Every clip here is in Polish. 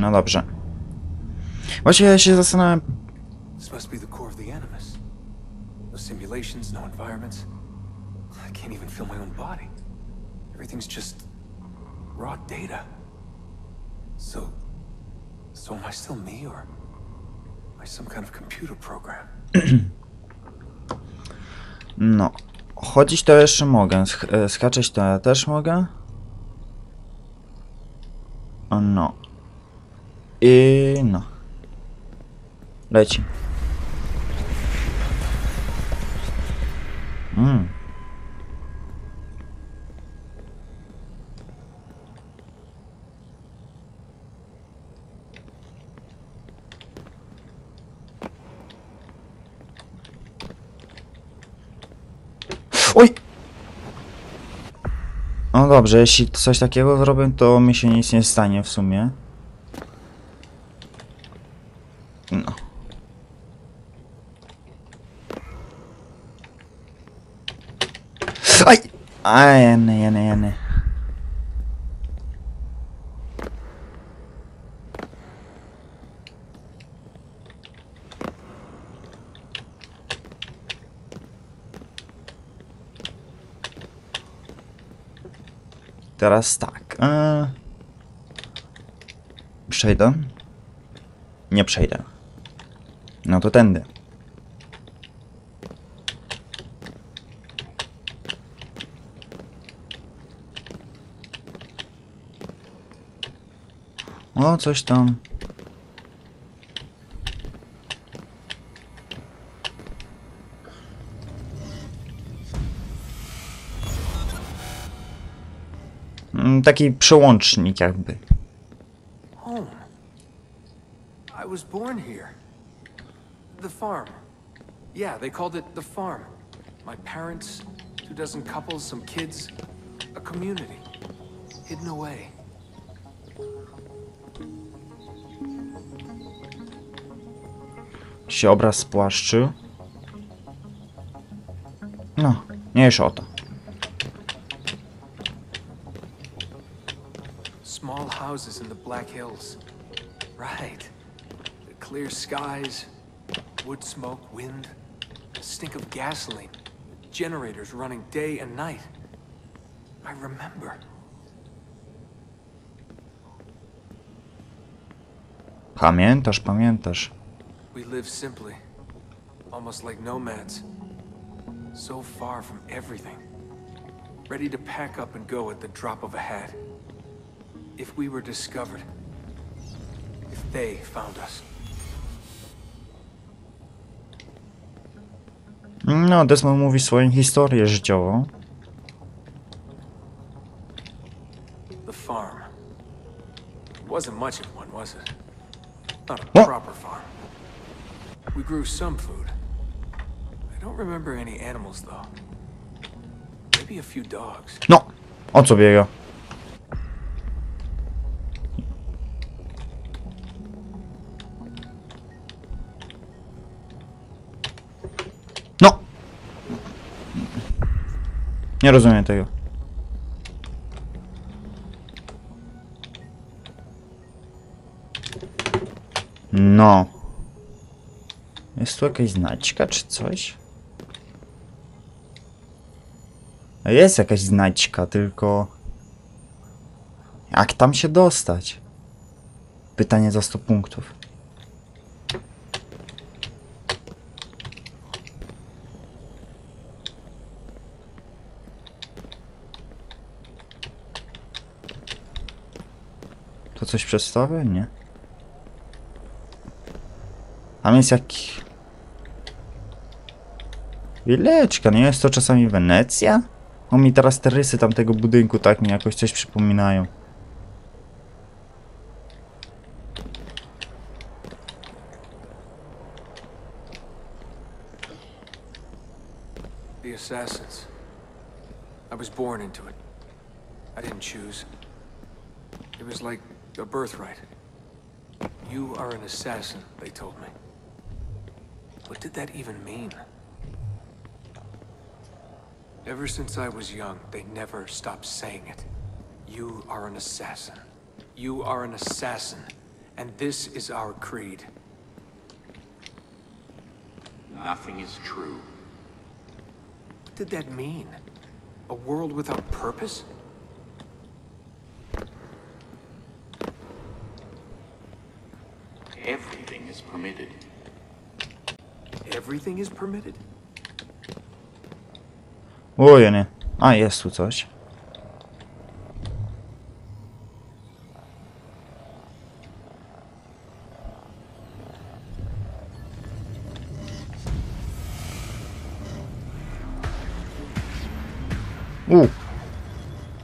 No dobrze. Właśnie ja się zastanawiam... This must be the core of the Animus. No simulations, no environments. I can't even feel my own body. Everything's just raw data. So am I still me, or am I some kind of computer program? No. Chodzić to jeszcze mogę. Skaczeć to ja też mogę. O no. I no. Leci. Oj! No dobrze, jeśli coś takiego zrobię, to mi się nic nie stanie w sumie. No. Aj! Aj, jeny. Teraz tak. Przejdę? Nie przejdę. No to tędy. O, coś tam. Taki przełącznik jakby. Home. I was born here. The farm. Yeah, they called it the farm. My parents, 24 couples, some kids, a community. Hidden away. Się obraz spłaszczył. No, mniejsza o to. Small houses in the Black Hills. Right. The clear skies, wood smoke, wind, the stink of gasoline, generators running day and night. I remember. Pamiętasz. We live simply, almost like nomads. So far from everything. Ready to pack up and go at the drop of a hat. If we were discovered. If they found us. No, Desmond mówi swoją historię życiową. The farm. It wasn't much of one, was it? Not a proper farm. We grew some food. I don't remember any animals, though. Maybe a few dogs. No! O co biega? No! Nie rozumiem tego. No. Jest tu jakaś znajdźka czy coś? Jest jakaś znajdźka, tylko... Jak tam się dostać? Pytanie za 100 punktów. To coś przedstawia? Nie. Tam jest jaki... Chwileczka, nie jest to czasami Wenecja? O, mi teraz te rysy tamtego budynku tak mi jakoś coś przypominają. The assassins. I was born into it. I didn't choose. It was like a birthright. You are an assassin, they told me. What did that even mean? Ever since I was young, they never stopped saying it. You are an assassin. You are an assassin. and this is our creed. Nothing is true. What did that mean? A world without purpose? Everything is permitted. Everything is permitted? Oj, nie. A, jest tu coś.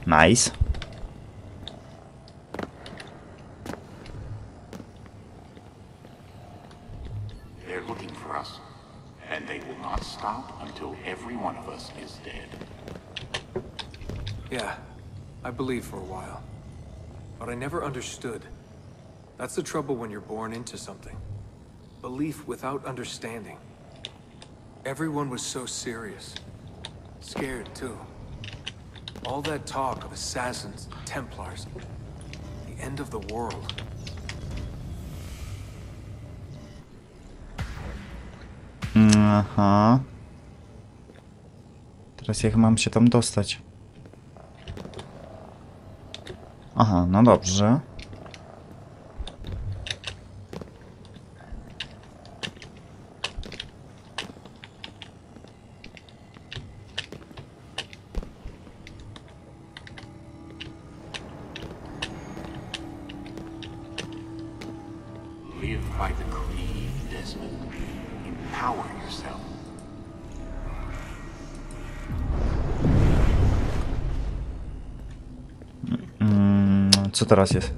Nice. They're looking for us, and they will not stop until every one of us is dead. Yeah, I believed for a while. But I never understood. That's the trouble when you're born into something. Belief without understanding. Everyone was so serious. Scared, too. All that talk of assassins, Templars, the end of the world. Aha. Teraz jak mam się tam dostać? Aha, no dobrze. Live by the creed, Desmond. Empower yourself. Co teraz jest?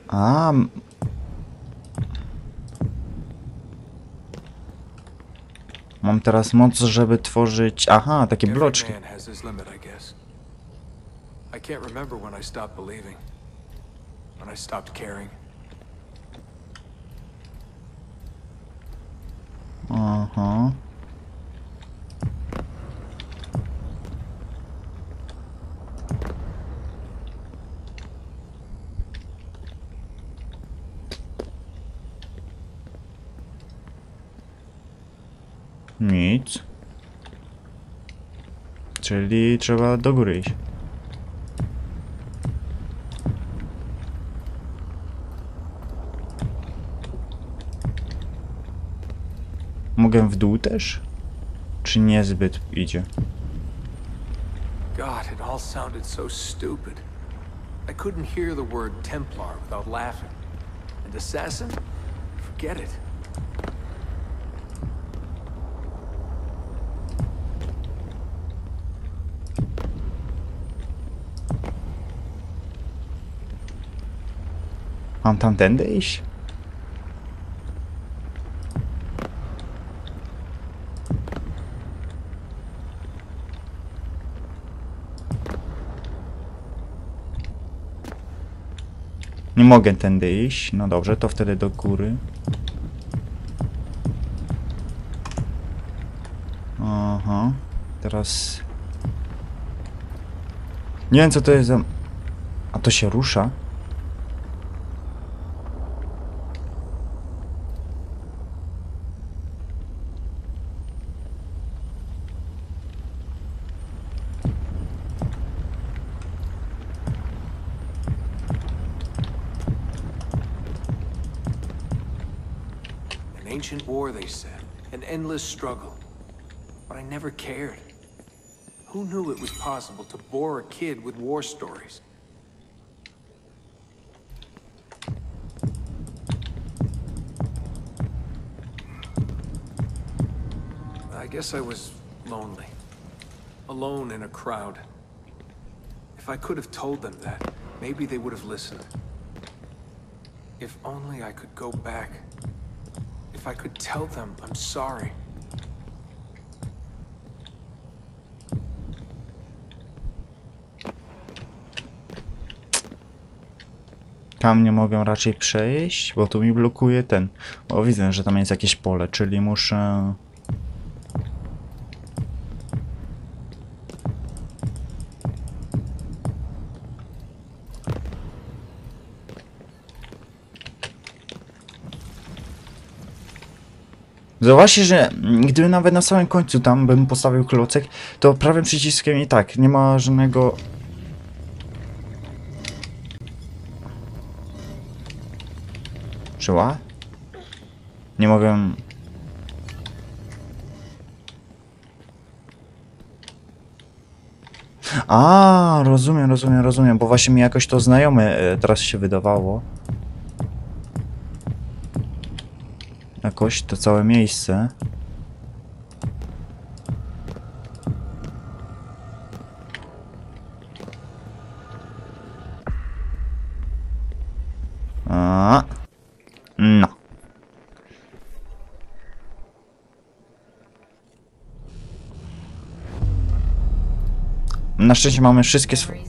A. Mam teraz moc, żeby tworzyć... Aha, takie bloczki. Every man has his limit, I guess. I can't remember when I stopped believing. When I stopped caring. Aha. Nic. Czyli trzeba do góry iść. Mogę w dół też? Czy niezbyt idzie? God, it all sounded so stupid. I couldn't hear the word Templar without laughing. And assassin? Forget it. Mam tamtędy iść? Nie mogę tędy iść. No dobrze, to wtedy do góry. Aha. Teraz... Nie wiem, co to jest za... A to się rusza? An ancient war, they said. An endless struggle. But I never cared. Who knew it was possible to bore a kid with war stories? I guess I was lonely. Alone in a crowd. If I could have told them that, maybe they would have listened. If only I could go back. If I could tell them I'm sorry. Tam nie mogę raczej przejść, bo tu mi blokuje ten. O, widzę, że tam jest jakieś pole, czyli muszę... Zauważcie, że gdyby nawet na samym końcu tam bym postawił klocek, to prawym przyciskiem i tak nie ma żadnego... Żyła? Nie mogę... A, rozumiem, bo właśnie mi jakoś to znajome teraz się wydawało. Jakoś to całe miejsce. No. Na szczęście mamy wszystkie swoje...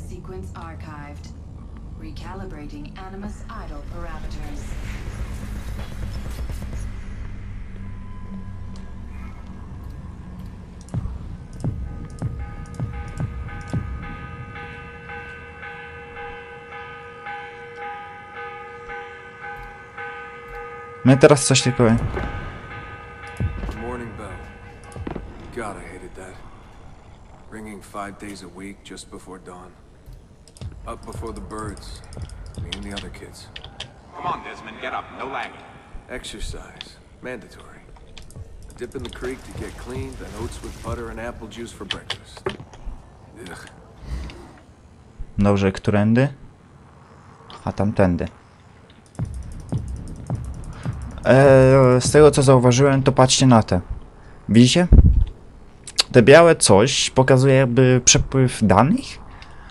My teraz coś tylko... Morning bell. God, I hated that. Ringing 5 days a week just before dawn. Up before the birds. Me and the other kids. Come on, Desmond, get up. No lagging. Exercise. Mandatory. A dip in the creek to get clean, then oats with butter and apple juice for breakfast. Ugh. Dobrze, którędy? A tamtędy. Z tego co zauważyłem, to patrzcie na te. Widzicie? Te białe coś pokazuje jakby przepływ danych?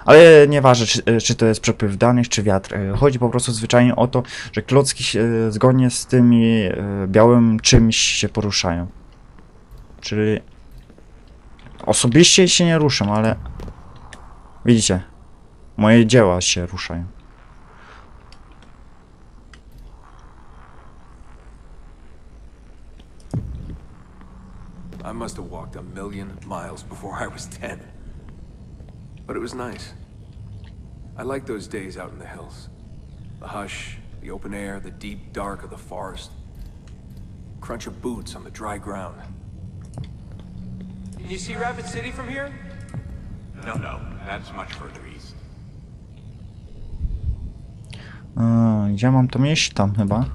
Ale nieważne czy to jest przepływ danych, czy wiatr. Chodzi po prostu zwyczajnie o to, że klocki zgodnie z tymi białym czymś się poruszają. Czyli osobiście się nie ruszam, ale widzicie? Moje dzieła się ruszają. I must have walked 1,000,000 miles before I was 10. But it was nice. I liked those days out in the hills. The hush, the open air, the deep dark of the forest. Crunch of boots on the dry ground. Can you see Rapid City from here? No, that's much further east. Gdzie mam to iść? Tam chyba.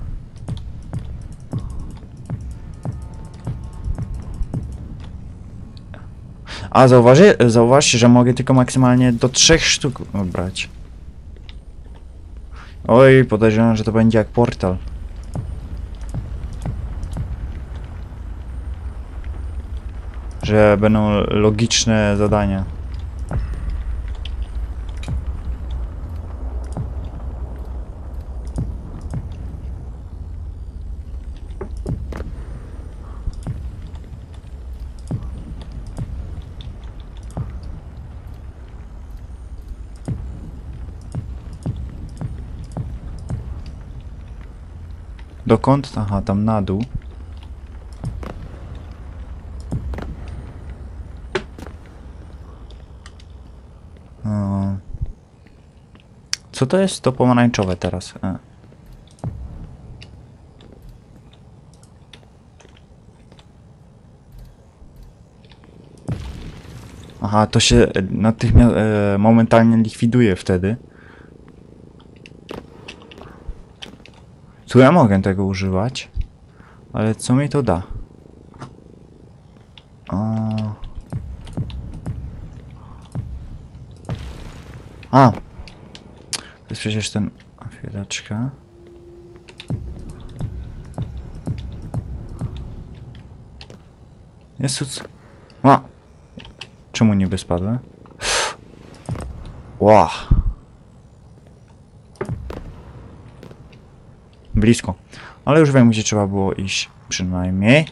A zauważcie, że mogę tylko maksymalnie do 3 sztuk brać. Oj, podejrzewam, że to będzie jak portal. Że będą logiczne zadania. Dokąd? Aha, tam na dół. Co to jest to pomarańczowe teraz? Aha, to się natychmiast momentalnie likwiduje wtedy. Tu ja mogę tego używać, ale co mi to da? To jest przecież ten... Chwileczkę. Jezus. Czemu niby spadłem? Wow. Blisko. Ale już wiem, gdzie trzeba było iść. Przynajmniej.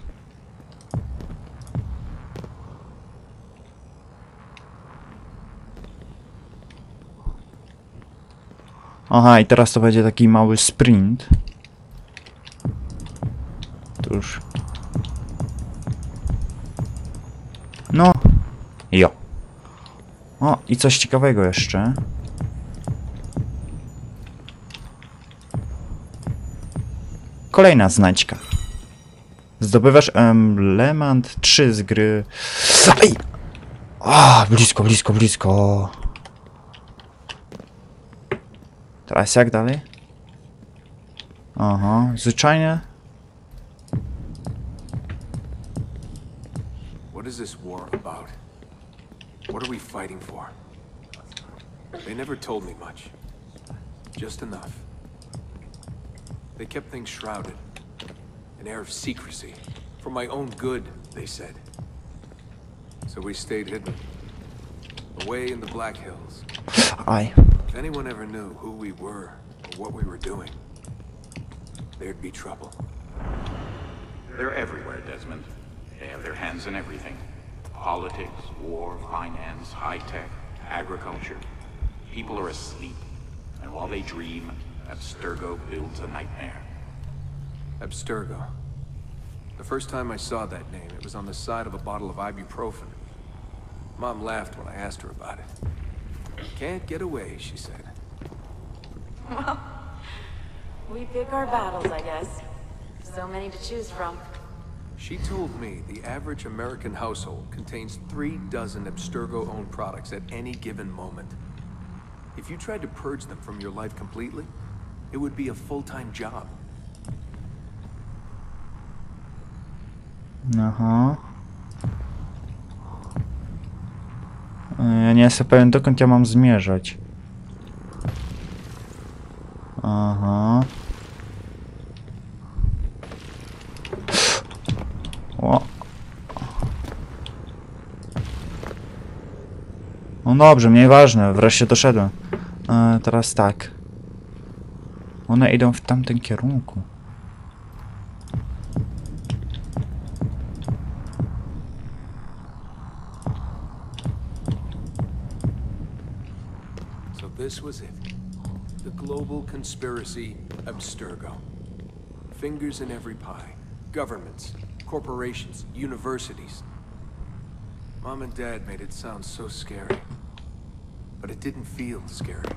Aha, i teraz to będzie taki mały sprint. Tu już. No. Jo. O, i coś ciekawego jeszcze. Kolejna znajdźka. Zdobywasz element 3 z gry. Aj! A, blisko, blisko, blisko. Teraz jak dalej? Aha, zwyczajnie. What is this war about? What are we fighting for? They never told me much. Just enough. They kept things shrouded. An air of secrecy. For my own good, they said. So we stayed hidden. Away in the Black Hills. Aj. If anyone ever knew who we were or what we were doing, there'd be trouble. They're everywhere, Desmond. They have their hands in everything. Politics, war, finance, high-tech, agriculture. People are asleep. And while they dream, Abstergo builds a nightmare. Abstergo. The first time I saw that name, it was on the side of a bottle of ibuprofen. Mom laughed when I asked her about it. Can't get away, she said. Well, we pick our battles, I guess. So many to choose from. She told me the average American household contains 3 dozen Abstergo-owned products at any given moment. If you tried to purge them from your life completely, it would be a full-time job. Aha. Ja nie jestem pewien, dokąd ja mam zmierzać. Aha. O. No dobrze, mniej ważne, wreszcie doszedłem. Teraz tak. One idą w tamtym kierunku. This was it. The global conspiracy Abstergo. Fingers in every pie. Governments, corporations, universities. Mom and Dad made it sound so scary. But it didn't feel scary.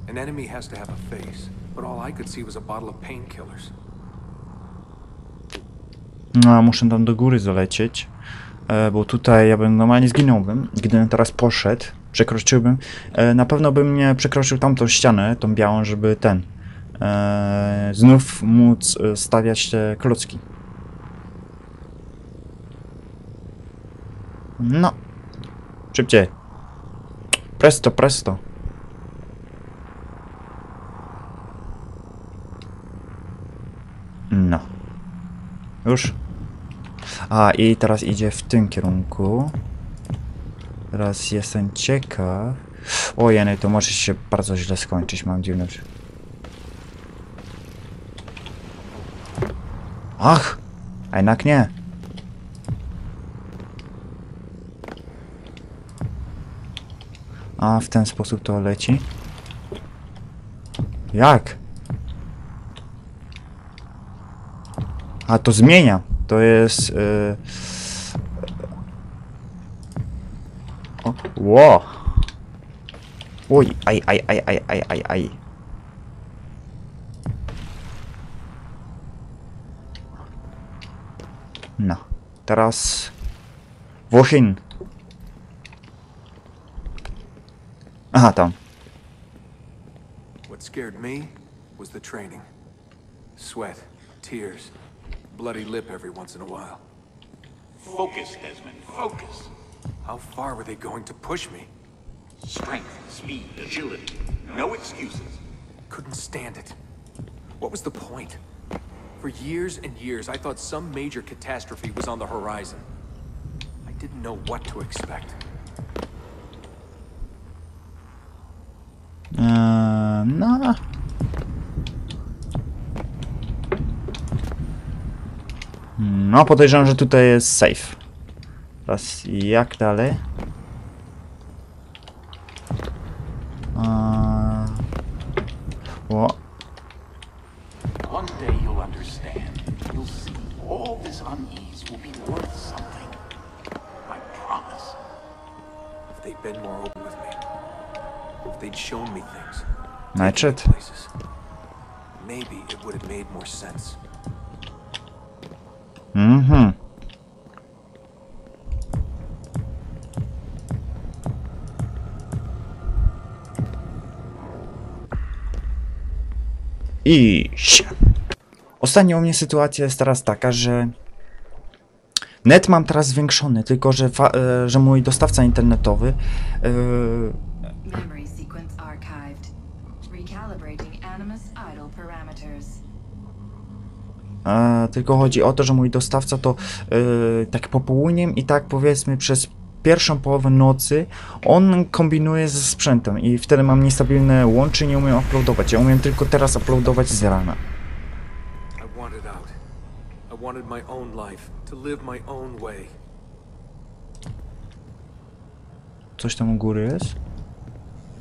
An enemy has to have a face, but all I could see was a bottle of painkillers. No, muszę tam do góry zalecieć. Bo tutaj ja bym normalnie zginąłbym, gdybym teraz poszedł. Przekroczyłbym. Na pewno bym nie przekroczył tamtą ścianę, tą białą, żeby znów móc stawiać te klocki. No. Szybciej. Presto, presto. No. Już. A, i teraz idzie w tym kierunku. Teraz jestem ciekaw. Ojej, to może się bardzo źle skończyć, mam dziwność. Ach! A jednak nie. A, w ten sposób to leci. Jak? A, to zmienia. To jest... Ło! Oj, aj, aj, aj, aj, aj, aj, aj. No, teraz... Włochin. Aha, tam. What scared me was the training. Sweat, tears, bloody lip every once in a while. Focus, Desmond, focus. How far were they going to push me? Strength, speed, agility. No excuses. Couldn't stand it. What was the point? For years and years, I thought some major catastrophe was on the horizon. I didn't know what to expect. No. No, podejrzewam, że tutaj jest safe. Teraz jak dalej? O. One day you'll understand. You'll see all this unease will be worth something. I promise. If they'd been more open with me, if they'd shown me things, Night taken me shit. places, maybe it would have made more sense. Mhm. I ostatnio u mnie sytuacja jest teraz taka, że net mam teraz zwiększony, tylko że mój dostawca internetowy Memory sequence archived. Recalibrating animus idle parameters. tylko chodzi o to, że mój dostawca to tak popołudniem i tak powiedzmy przez pierwszą połowę nocy on kombinuje ze sprzętem i wtedy mam niestabilne łącze i nie umiem uploadować. Ja umiem tylko teraz uploadować z rana. I wanted out. I wanted my own life, to live my own way. Coś tam u góry jest?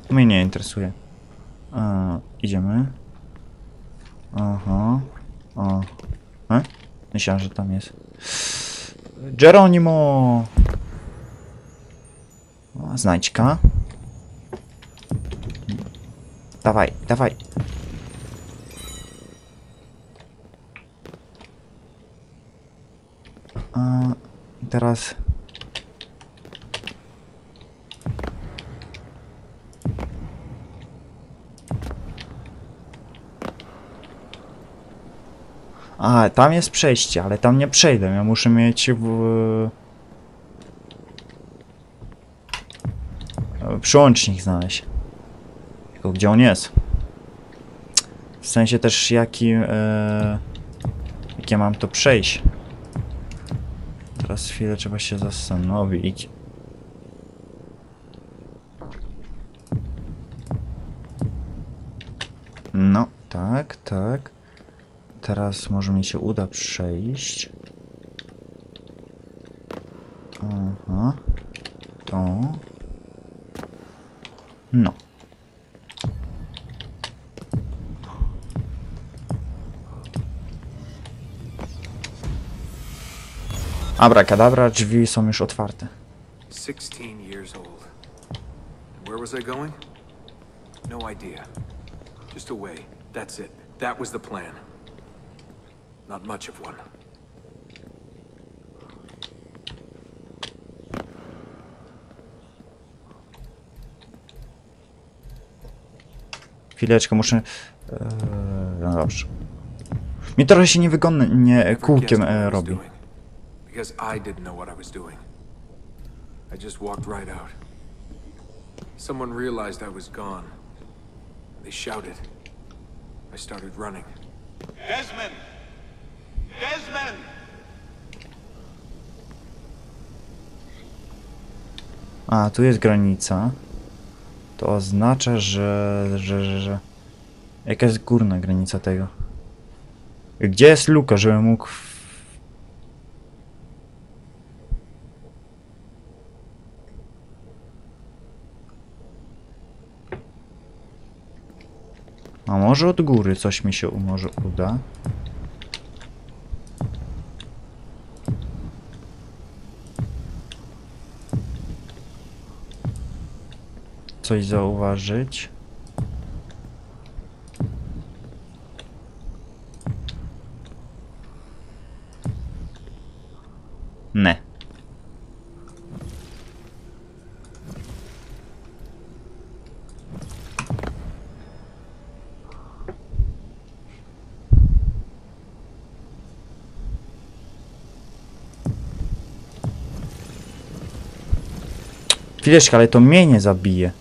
Mnie nie interesuje. Idziemy. Aha. O. Myślałem, że tam jest. Geronimo! O, znajdźka. Dawaj, dawaj. Teraz... tam jest przejście, ale tam nie przejdę. Ja muszę mieć przyłącznik znaleźć. Tylko gdzie on jest? W sensie też jakie mam to przejść. Teraz chwilę trzeba się zastanowić. No, tak, tak. Teraz może mi się uda przejść. Aha. To. No. Abracadabra, drzwi są już otwarte. 16 years old. Where was I going? No idea. Just away. That's it. That was the plan. Not much of one. Chwileczkę, muszę... no dobrze. Mi trochę się niewygodnie kółkiem robi. Because I didn't know what I was doing. I just walked right out. Someone realized I was gone. They shouted. I started running. Desmond! Desmond! Tu jest granica. To oznacza, że... Jaka jest górna granica tego? Gdzie jest luka, żebym mógł... A może od góry coś mi się może uda? Coś zauważyć? Nie. Chwileczkę, ale to mnie nie zabije.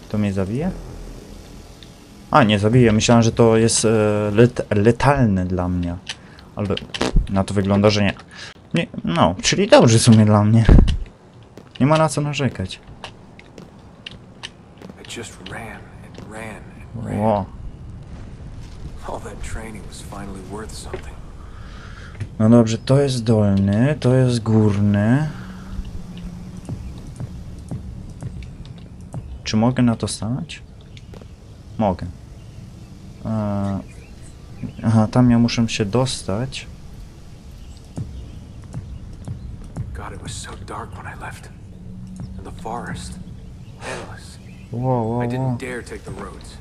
To mnie zabije? Nie zabije. Myślałem, że to jest letalne dla mnie. Ale na to wygląda, że nie. Nie. No, czyli dobrze w sumie dla mnie. Nie ma na co narzekać. I just ran and ran and ran. Wow. All that training was finally worth something. No dobrze, to jest dolny, to jest górny. Czy mogę na to stanąć? Mogę. Aha, tam ja muszę się dostać. God, it It was so dark when I left. And the forest, endless. Wow, wow, I wow. didn't dare take the roads.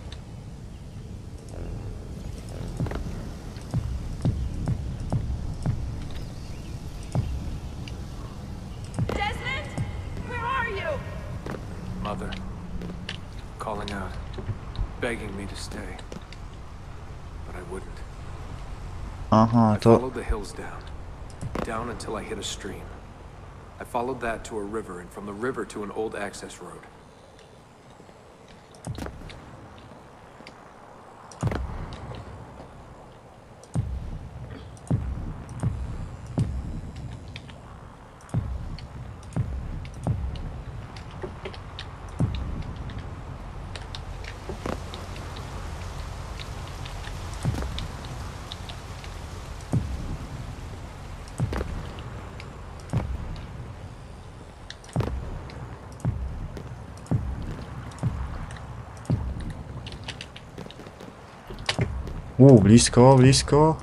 Desmond, where are you? Mother, calling out, begging me to stay. But I wouldn't. Aha, I to... followed the hills down until I hit a stream. I followed that to a river, and from the river to an old access road. Blisko, blisko.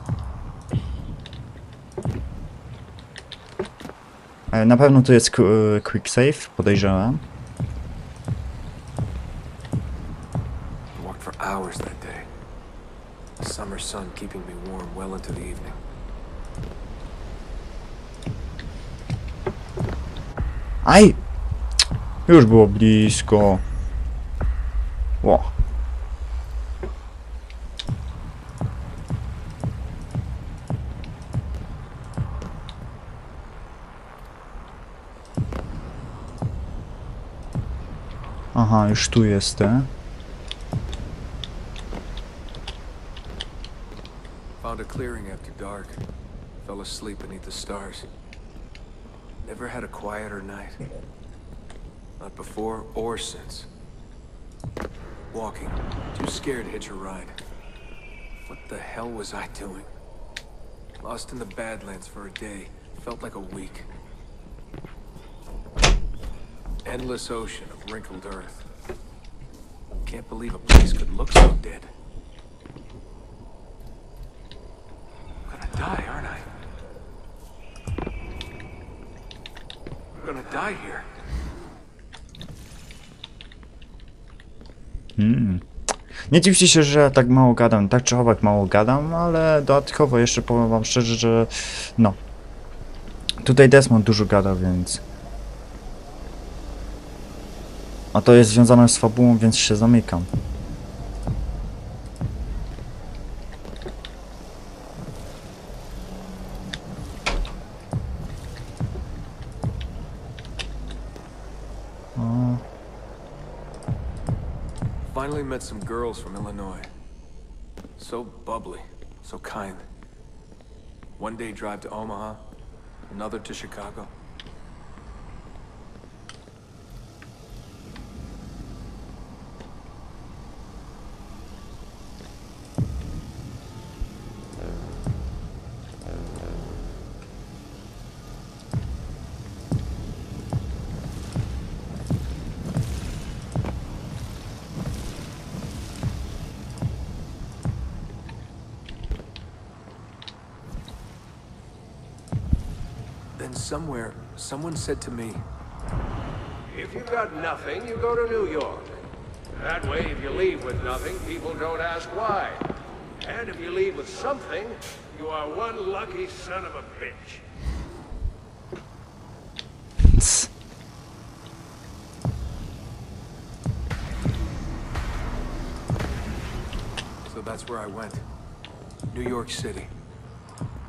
Na pewno tu jest quick save, podejrzewam. I walked for hours that day. The summer sun keeping me warm well into the evening. Aj! Już było blisko. Ło. Aha, już tu jestem. Found a clearing after dark. Fell asleep beneath the stars. Never had a quieter night. Not before or since. Walking, too scared to hitch a ride. What the hell was I doing? Lost in the Badlands for a day. Felt like a week. Endless ocean of wrinkled earth. Can't believe a place could look so dead. I'm gonna die, aren't I? I'm gonna die here. Nie dziwcie się, że tak mało gadam. Tak czy owak mało gadam, ale dodatkowo jeszcze powiem wam szczerze, że no. Tutaj Desmond dużo gada, więc... A to jest związane z fabułą, więc się zamykam. Finally met some girls from Illinois. So bubbly, so kind. One day drive to Omaha, another to Chicago. Then somewhere, someone said to me, If you got nothing, you go to New York. That way, if you leave with nothing, people don't ask why. And if you leave with something, you are one lucky son of a bitch. So that's where I went. New York City.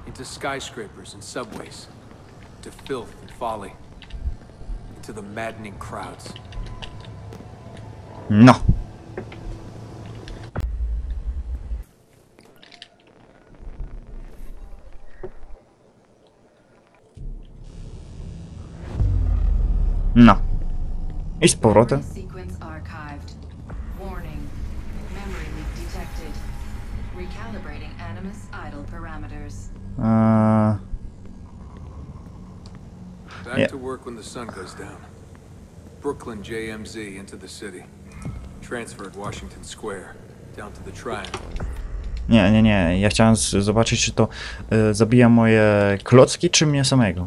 Into skyscrapers and subways. To filth and folly. Into the maddening crowds. No. No. I z powrotem. Sequence archived. Warning. Memory leak detected. Recalibrating Animus idle parameters. Back to work when the sun goes down. Brooklyn JMZ into the city. Transferred Washington Square. Down to the Triangle. Nie. Ja chciałem zobaczyć, czy to zabija moje klocki, czy mnie samego.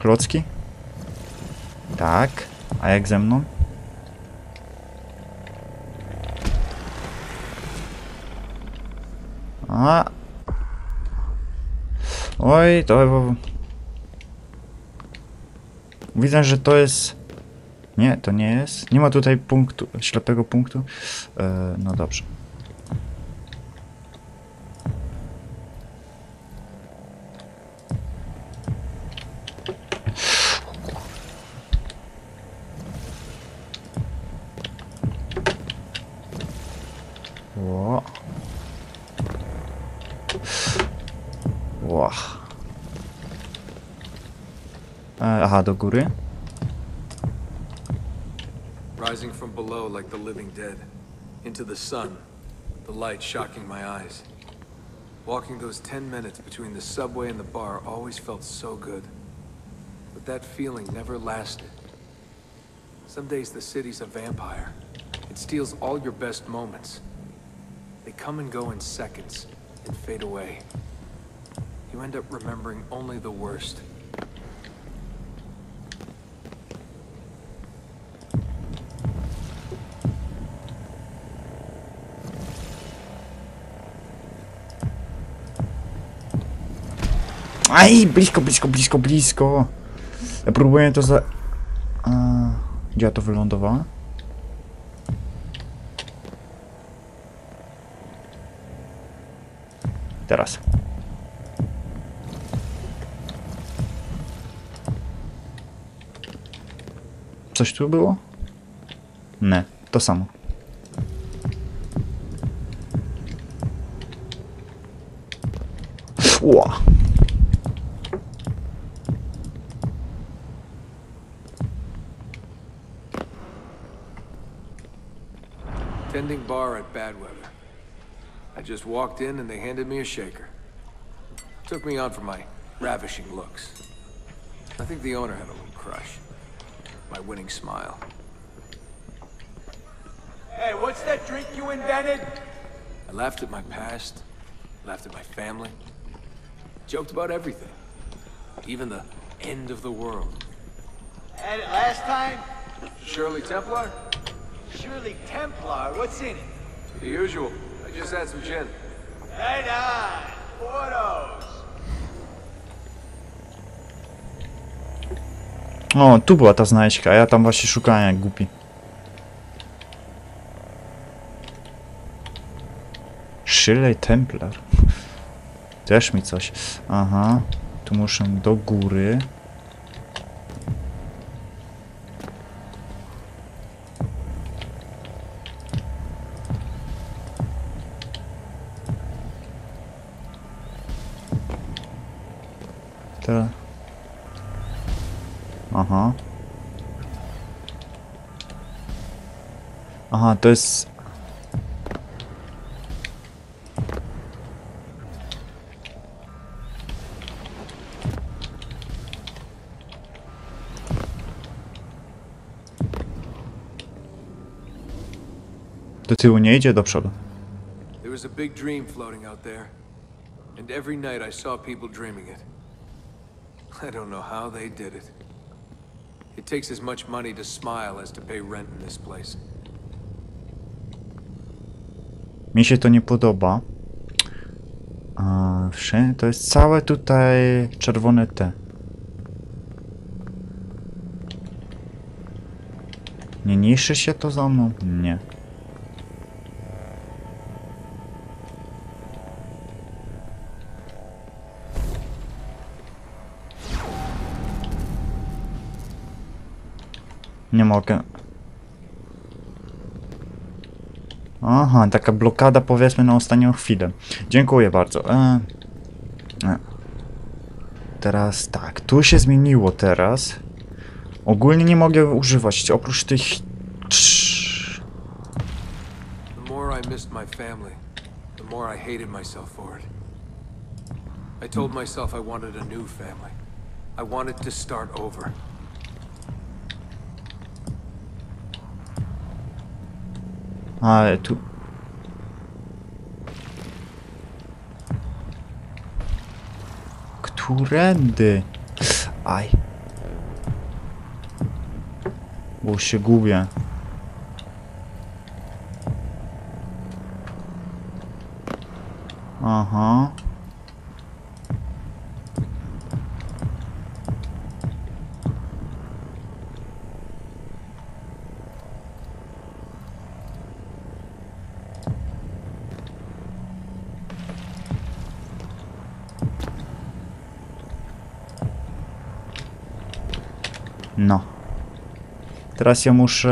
klocki? Tak. A jak ze mną? A. Oj, to... Widzę, że to jest... Nie, to nie jest. Nie ma tutaj punktu, ślepego punktu. No dobrze. Ło. Ło. Aha, do góry. Rising from below like the living dead, into the sun, the light shocking my eyes. Walking those 10 minutes between the subway and the bar always felt so good. But that feeling never lasted. Some days the city's a vampire. It steals all your best moments. They come and go in seconds, and fade away. You end up remembering only the worst. Aj, blisko, blisko, blisko, blisko. Ja próbuję to za... Gdzie ja to wylądowałem? Teraz. Coś tu było? Nie, to samo. Ła. Tending bar at bad weather. I just walked in and they handed me a shaker. Took me on for my ravishing looks. I think the owner had a little crush. My winning smile. Hey, what's that drink you invented? I laughed at my past, laughed at my family, joked about everything. Even the end of the world. Had it last time? Shirley Templar? Surely Templar. What's in it? The usual. I just had some gin. Right on. Photos. O, tu była ta znajdźka, a ja tam właśnie szukałem jak głupi. Shirley Templar. Też mi coś. Aha. Tu muszę do góry. Te... Aha. Aha, to jest... Do tyłu nie idzie, do przodu. There was a big dream floating out there. And every night I saw people dreaming it. I don't know how they did it. It takes as much money to smile as to pay rent in this place. Mi się to nie podoba. To jest całe tutaj czerwone te. Nie niszczy się to za mną? Nie. Nie mogę. Aha, taka blokada powiedzmy na ostatnią chwilę. Dziękuję bardzo. Teraz tak, tu się zmieniło teraz. Ogólnie nie mogę używać, oprócz tych... The more I missed my family, the more I hated myself for it. I told myself I wanted a new family. I wanted to start over. Ale tu... Którędy? Aj. Bo się gubię. Aha. No. Teraz ja muszę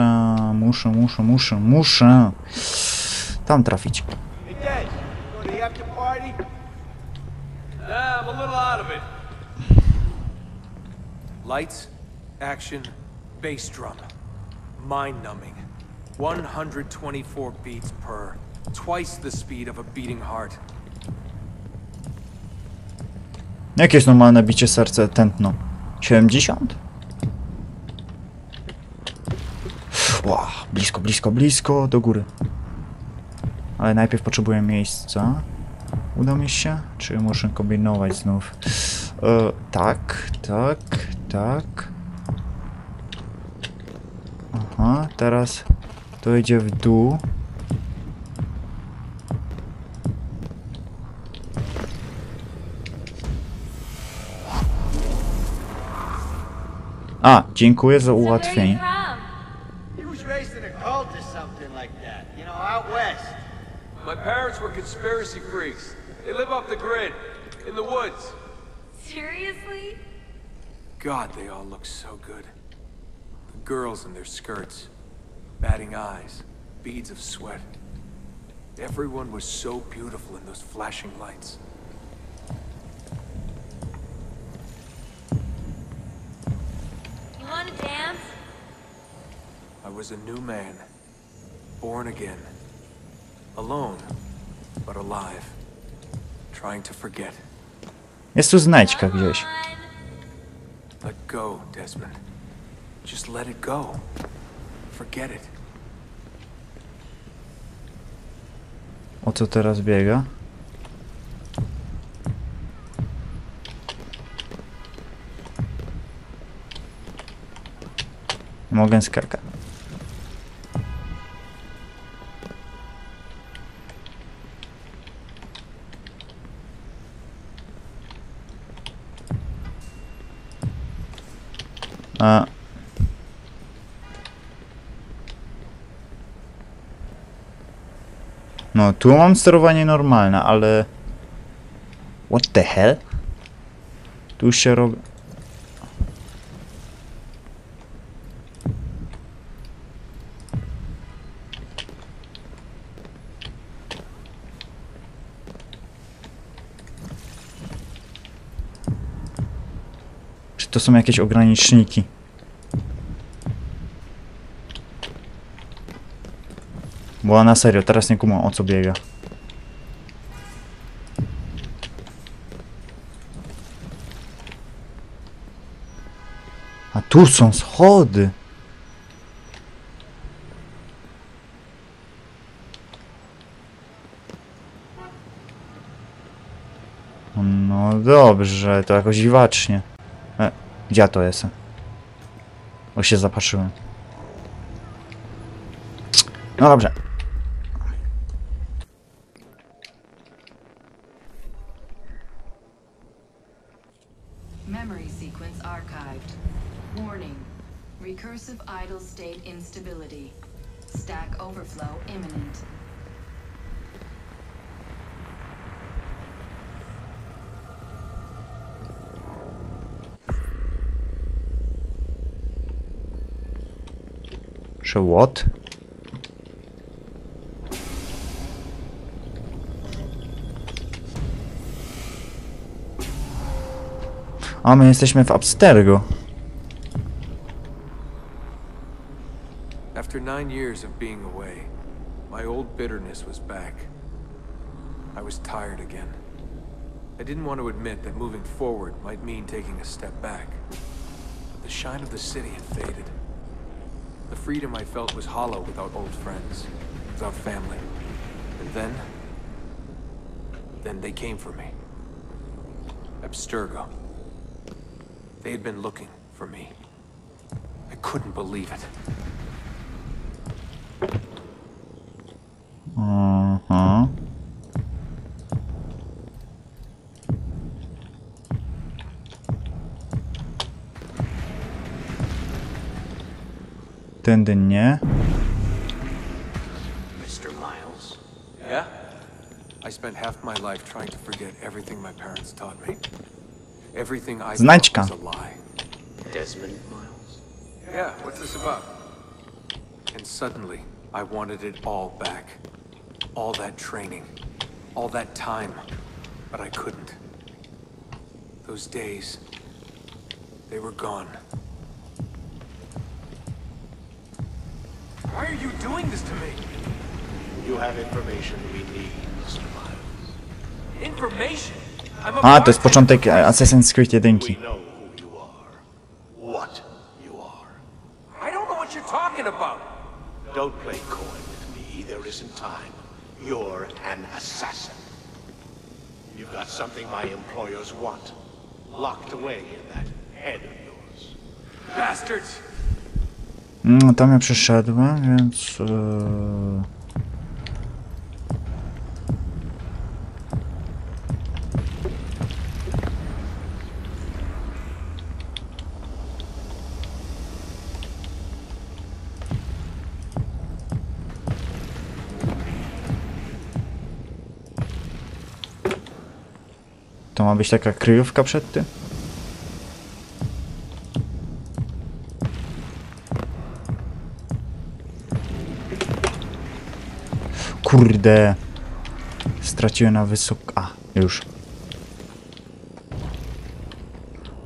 tam trafić. I'm a little out of it. Lights, action, bass drum. Mind-numbing. 124 beats per. Twice the speed of a beating heart. Jakie jest normalne bicie serca tętno? 70? Wow, blisko, do góry. Ale najpierw potrzebuję miejsca. Uda mi się? Czy muszę kombinować znów? Tak. Aha, teraz to idzie w dół. A, dziękuję za ułatwienie. My parents were conspiracy freaks. They live off the grid, in the woods. Seriously? God, they all look so good. The girls in their skirts, batting eyes, beads of sweat. Everyone was so beautiful in those flashing lights. You wanna dance? I was a new man, born again. Alone, but alive. Trying to forget. Jest tu znajdźka gdzieś. Let go, Desmond. Just let it go. Forget it. O co teraz biega? Mogę skakać. No, tu mam sterowanie normalne, ale... What the hell? Tu się robi... Czy to są jakieś ograniczniki? Bo na serio, teraz nie kumam, o co biega. A tu są schody. No dobrze, to jakoś dziwacznie. Gdzie to jest? Bo się zapatrzyłem. No dobrze. Memory sequence archived. Warning. Recursive idle state instability. Stack overflow imminent. Że what? A my jesteśmy w Abstergo. After 9 years of being away, my old bitterness was back. I was tired again. I didn't want to admit that moving forward might mean taking a step back. But the shine of the city had faded. The freedom I felt was hollow without old friends, without family. And then they came for me. Abstergo. They had been looking for me. I couldn't believe it. Aha. Tędy nie. Mr. Miles? Yeah? I spent half my life trying to forget everything my parents taught me. Everything I Znajdźka. thought was a lie. Desmond Miles? Yeah, what's this about? And suddenly, I wanted it all back. All that training. All that time. But I couldn't. Those days, they were gone. Why are you doing this to me? You have information we need, Mr. Miles. Information? I'm A, to jest początek Assassin's Creed 1. We know who you are. What you are. I don't know what you're talking about. Don't play coy with me. There isn't time. You're an assassin. You've got something my employers want. Locked away in that head of yours. Bastards! No, tam ja przyszedłem, więc... To ma być taka kryjówka przed tym? Kurde. Straciłem na wysoko... A, już.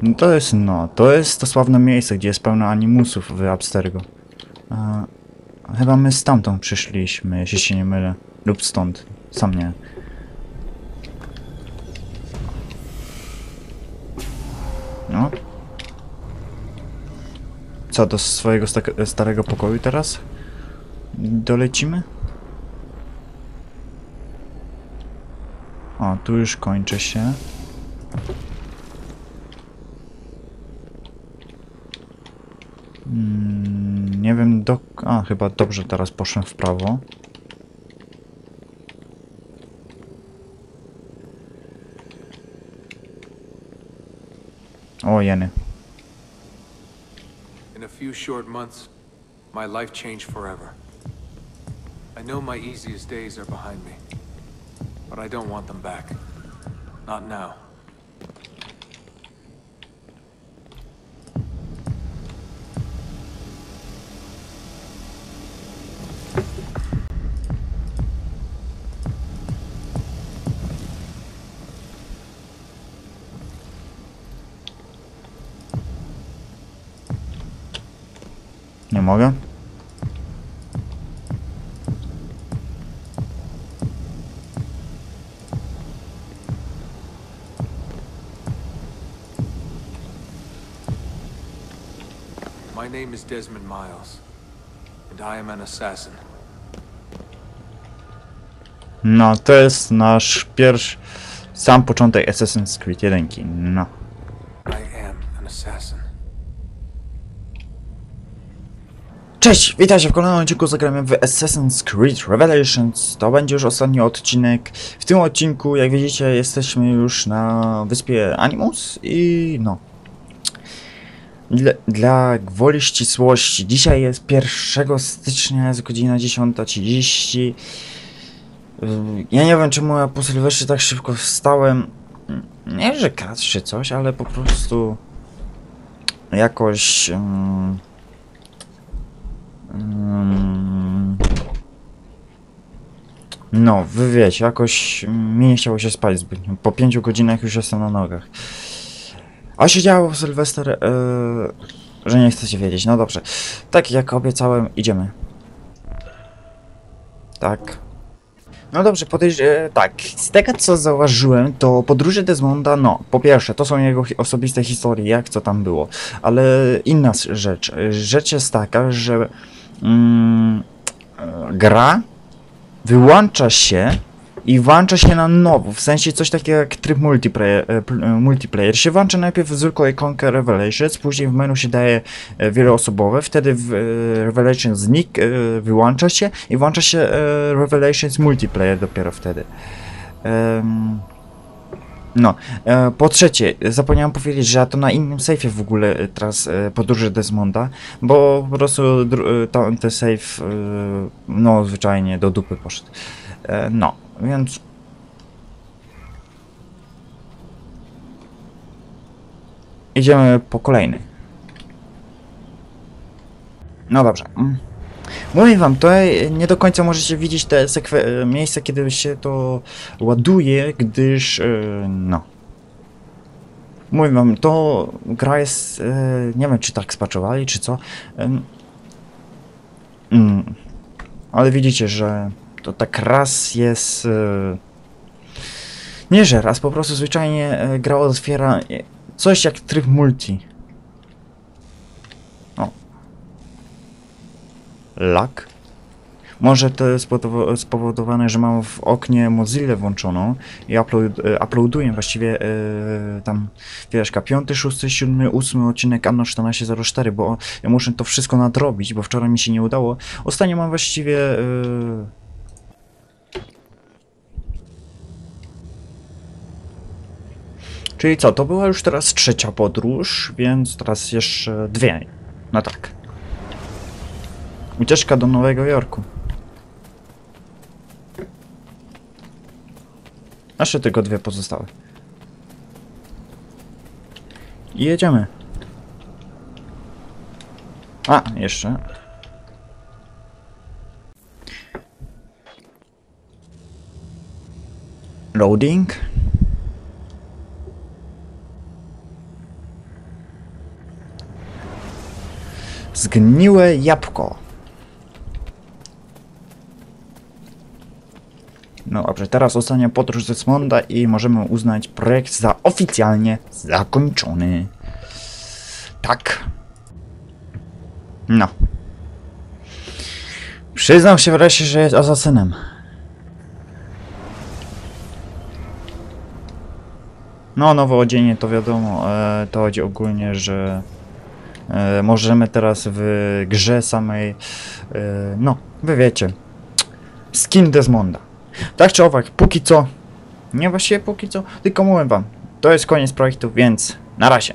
No to jest to sławne miejsce, gdzie jest pełno animusów w Abstergo. Chyba my stamtąd przyszliśmy, jeśli się nie mylę. Lub stąd. Sam nie. No. Co, do swojego starego pokoju teraz? Dolecimy? O, tu już kończy się. Nie wiem A, chyba dobrze teraz poszłem w prawo. O, jeny. In a few short months, my life changed forever. I know my easiest days are behind me, but I don't want them back. Not now. Nie mogę? My name is Desmond Miles, and I am an assassin. No, to jest nasz sam początek Assassin's Creed 1. No. I am an assassin. Cześć, witajcie w kolejnym odcinku Zagrajmy w Assassin's Creed Revelations. To będzie już ostatni odcinek. W tym odcinku, jak widzicie, jesteśmy już na wyspie Animus i no. Dla gwoli ścisłości, dzisiaj jest 1 stycznia, jest godzina 10:30. Ja nie wiem, czemu ja po Sylwestrze tak szybko wstałem. Nie, że krat czy coś, ale po prostu jakoś... no, wy wiecie, jakoś mi nie chciało się spać zbytnio. Po 5 godzinach już jestem na nogach. A się działo w Sylwester, że nie chcecie wiedzieć. No dobrze. Tak jak obiecałem, idziemy. Tak. No dobrze, tak. Z tego co zauważyłem, to podróże Desmonda, no, po pierwsze, to są jego osobiste historie, jak co tam było. Ale inna rzecz. Rzecz jest taka, że gra wyłącza się i włącza się na nowo, w sensie coś takiego jak tryb multiplayer się włącza najpierw w zwykłą ikonkę Revelations, później w menu się daje wieloosobowe, wtedy Revelations wyłącza się i włącza się Revelations multiplayer dopiero wtedy. No, po trzecie, zapomniałem powiedzieć, że ja to na innym safe'ie w ogóle teraz podróżę Desmonda, bo po prostu ten save, no zwyczajnie do dupy poszedł. No, więc... Idziemy po kolejny. No dobrze. Mówię wam, tutaj nie do końca możecie widzieć te miejsca, kiedy się to ładuje, gdyż, no. Mówię wam, to gra jest, nie wiem czy tak spaczowali, czy co. Ale widzicie, że to tak raz jest... Nie, że raz, po prostu zwyczajnie gra otwiera coś jak tryb multi. O. Lag. Może to jest spowodowane, że mam w oknie Mozilla włączoną i uploaduję właściwie tam, wiesz, 5., 6., 7., 8. odcinek Anno 1404, bo ja muszę to wszystko nadrobić, bo wczoraj mi się nie udało. Ostatnio mam właściwie... Czyli co, to była już teraz 3. podróż, więc teraz jeszcze 2. No tak. Ucieczka do Nowego Jorku. Jeszcze tylko 2 pozostałe. I jedziemy. A, jeszcze. Loading. Zgniłe jabłko. No dobrze, teraz ostatnia podróż Desmonda i możemy uznać projekt za oficjalnie zakończony. Tak. No. Przyznał się wreszcie, że jest asasynem. No, nowe odzienie to wiadomo, to chodzi ogólnie, że możemy teraz w grze samej, no, wy wiecie, skin Desmonda. Tak czy owak, póki co, nie właściwie póki co, tylko mówię wam, to jest koniec projektu, więc na razie.